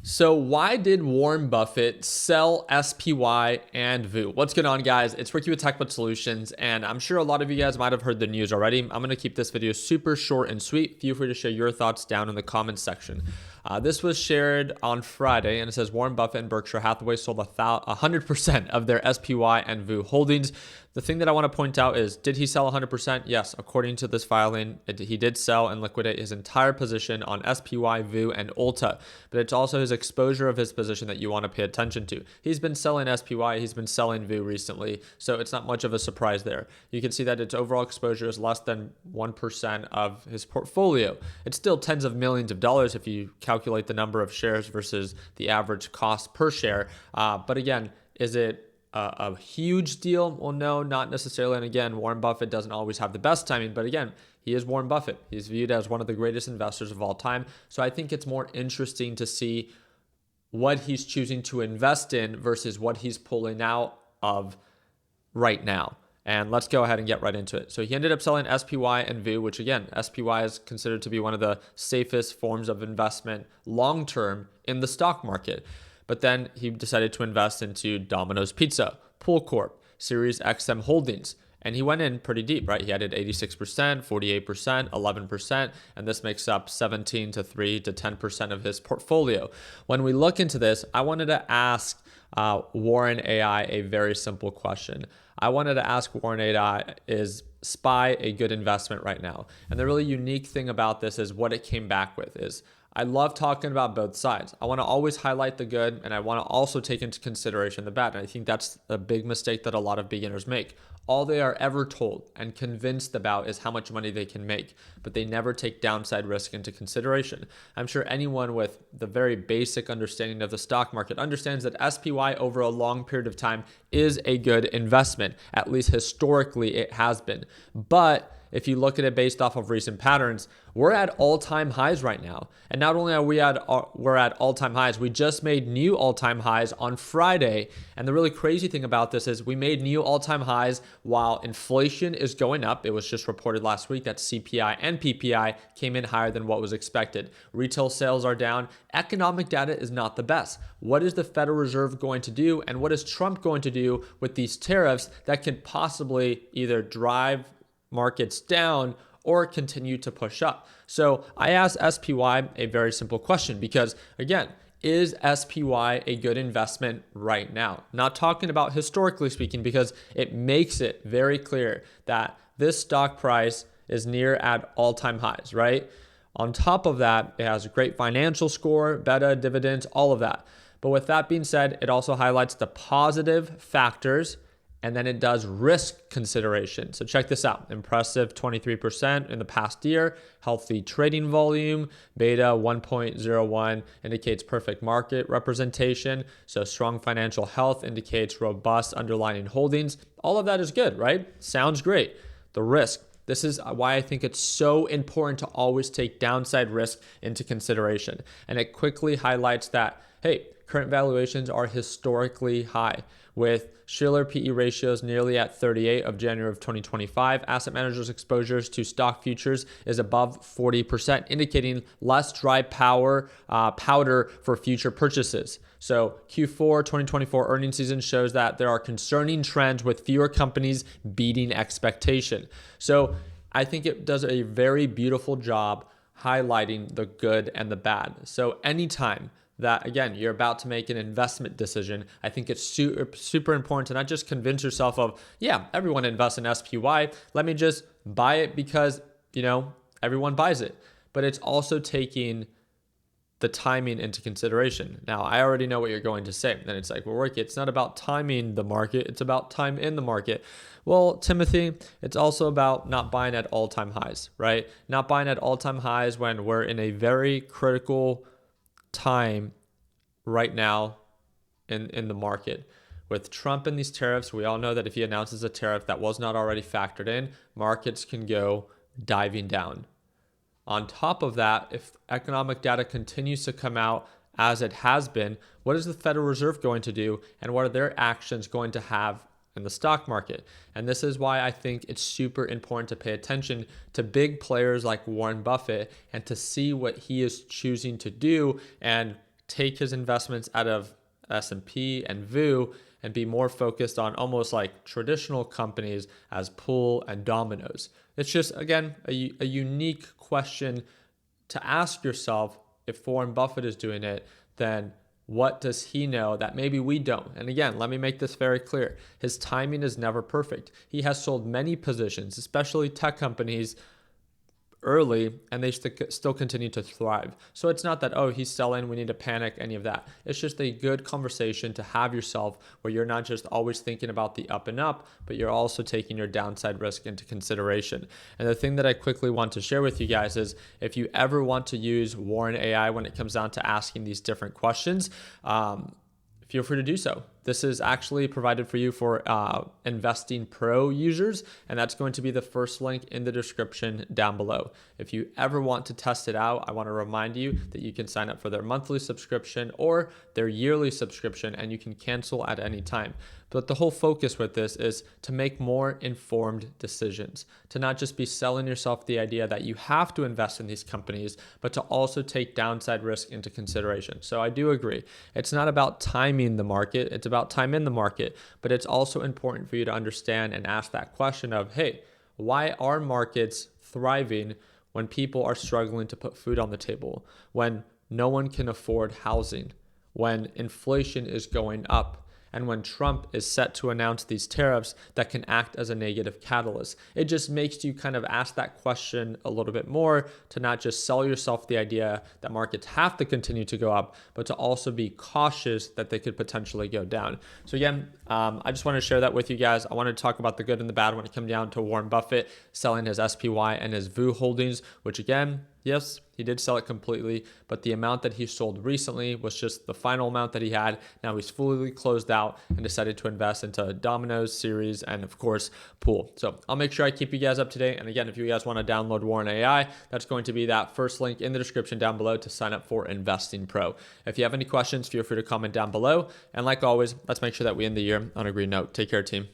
So why did Warren Buffett sell SPY and VOO? What's going on, guys? It's Ricky with TechBud Solutions, and I'm sure a lot of you guys might have heard the news already. I'm going to keep this video super short and sweet. Feel free to share your thoughts down in the comments section. This was shared on Friday, and it says Warren Buffett and Berkshire Hathaway sold 100% of their SPY and VOO holdings. The thing that I want to point out is, did he sell 100%? Yes, according to this filing, he did sell and liquidate his entire position on SPY, VOO, and Ulta. But it's also his exposure of his position that you want to pay attention to. He's been selling SPY, he's been selling VOO recently, so it's not much of a surprise there. You can see that its overall exposure is less than 1% of his portfolio. It's still tens of millions of dollars if you calculate the number of shares versus the average cost per share. But again, is it a huge deal? Well, no, not necessarily. And again, Warren Buffett doesn't always have the best timing, but again, he is Warren Buffett. He's viewed as one of the greatest investors of all time. So I think it's more interesting to see what he's choosing to invest in versus what he's pulling out of right now. And let's go ahead and get right into it. So he ended up selling SPY and VOO, which again, SPY is considered to be one of the safest forms of investment long-term in the stock market. But then he decided to invest into Domino's Pizza, Pool Corp, Series XM Holdings. And he went in pretty deep, right? He added 86%, 48%, 11%, and this makes up 17 to 3 to 10% of his portfolio. When we look into this, I wanted to ask Warren AI a very simple question. I wanted to ask Warren AI, is SPY a good investment right now? And the really unique thing about this is what it came back with is, I love talking about both sides. I want to always highlight the good, and I want to also take into consideration the bad. And I think that's a big mistake that a lot of beginners make. All they are ever told and convinced about is how much money they can make, but they never take downside risk into consideration. I'm sure anyone with the very basic understanding of the stock market understands that SPY over a long period of time is a good investment. At least historically it has been. But if you look at it based off of recent patterns, we're at all-time highs right now. And not only are we're at all-time highs, we just made new all-time highs on Friday. And the really crazy thing about this is we made new all-time highs while inflation is going up. It was just reported last week that CPI and PPI came in higher than what was expected. Retail sales are down. Economic data is not the best. What is the Federal Reserve going to do? And what is Trump going to do with these tariffs that could possibly either drive markets down or continue to push up? So I asked SPY a very simple question because, again, is SPY a good investment right now? Not talking about historically speaking, because it makes it very clear that this stock price is near at all-time highs, right? On top of that, it has a great financial score, beta, dividends, all of that. But with that being said, it also highlights the positive factors, and then it does risk consideration. So check this out. Impressive 23% in the past year, healthy trading volume, beta 1.01 indicates perfect market representation. So strong financial health indicates robust underlying holdings. All of that is good, right? Sounds great. The risk. This is why I think it's so important to always take downside risk into consideration. And it quickly highlights that, hey, current valuations are historically high, with Shiller PE ratios nearly at 38 of January of 2025. Asset managers' exposures to stock futures is above 40%, indicating less dry powder for future purchases. So Q4 2024 earnings season shows that there are concerning trends with fewer companies beating expectation. So I think it does a very beautiful job highlighting the good and the bad. So anytime that, again, you're about to make an investment decision, I think it's super important to not just convince yourself of, yeah, everyone invests in SPY, let me just buy it because, everyone buys it. But it's also taking the timing into consideration. Now, I already know what you're going to say. And it's like, well, Ricky, it's not about timing the market, it's about time in the market. Well, Timothy, it's also about not buying at all-time highs, right? Not buying at all-time highs when we're in a very critical time right now in the market. With Trump and these tariffs, we all know that if he announces a tariff that was not already factored in, markets can go diving down. On top of that, if economic data continues to come out as it has been, what is the Federal Reserve going to do, and what are their actions going to have in the stock market? And this is why I think it's super important to pay attention to big players like Warren Buffett and to see what he is choosing to do and take his investments out of S&P and VOO and be more focused on almost like traditional companies as Pool and Domino's? It's just, again, a unique question to ask yourself. If Warren Buffett is doing it, then what does he know that maybe we don't? And again, let me make this very clear. His timing is never perfect. He has sold many positions, especially tech companies, early, and they still continue to thrive. So it's not that, oh, he's selling, we need to panic, any of that. It's just a good conversation to have yourself where you're not just always thinking about the up and up, but you're also taking your downside risk into consideration. And the thing that I quickly want to share with you guys is if you ever want to use Warren AI when it comes down to asking these different questions, feel free to do so. This is actually provided for you for Investing Pro users, and that's going to be the first link in the description down below. If you ever want to test it out, I want to remind you that you can sign up for their monthly subscription or their yearly subscription, and you can cancel at any time. But the whole focus with this is to make more informed decisions, to not just be selling yourself the idea that you have to invest in these companies, but to also take downside risk into consideration. So I do agree. It's not about timing the market. It's about time in the market, but it's also important for you to understand and ask that question of, hey, why are markets thriving when people are struggling to put food on the table, when no one can afford housing, when inflation is going up, and when Trump is set to announce these tariffs that can act as a negative catalyst? It just makes you kind of ask that question a little bit more, to not just sell yourself the idea that markets have to continue to go up, but to also be cautious that they could potentially go down. So again, I just want to share that with you guys. I want to talk about the good and the bad when it comes down to Warren Buffett selling his SPY and his VOO holdings, which again, yes, he did sell it completely, but the amount that he sold recently was just the final amount that he had. Now he's fully closed out and decided to invest into Domino's, Series, and of course, Pool. So I'll make sure I keep you guys up to date. And again, if you guys want to download Warren AI, that's going to be that first link in the description down below to sign up for Investing Pro. If you have any questions, feel free to comment down below. And like always, let's make sure that we end the year on a green note. Take care, team.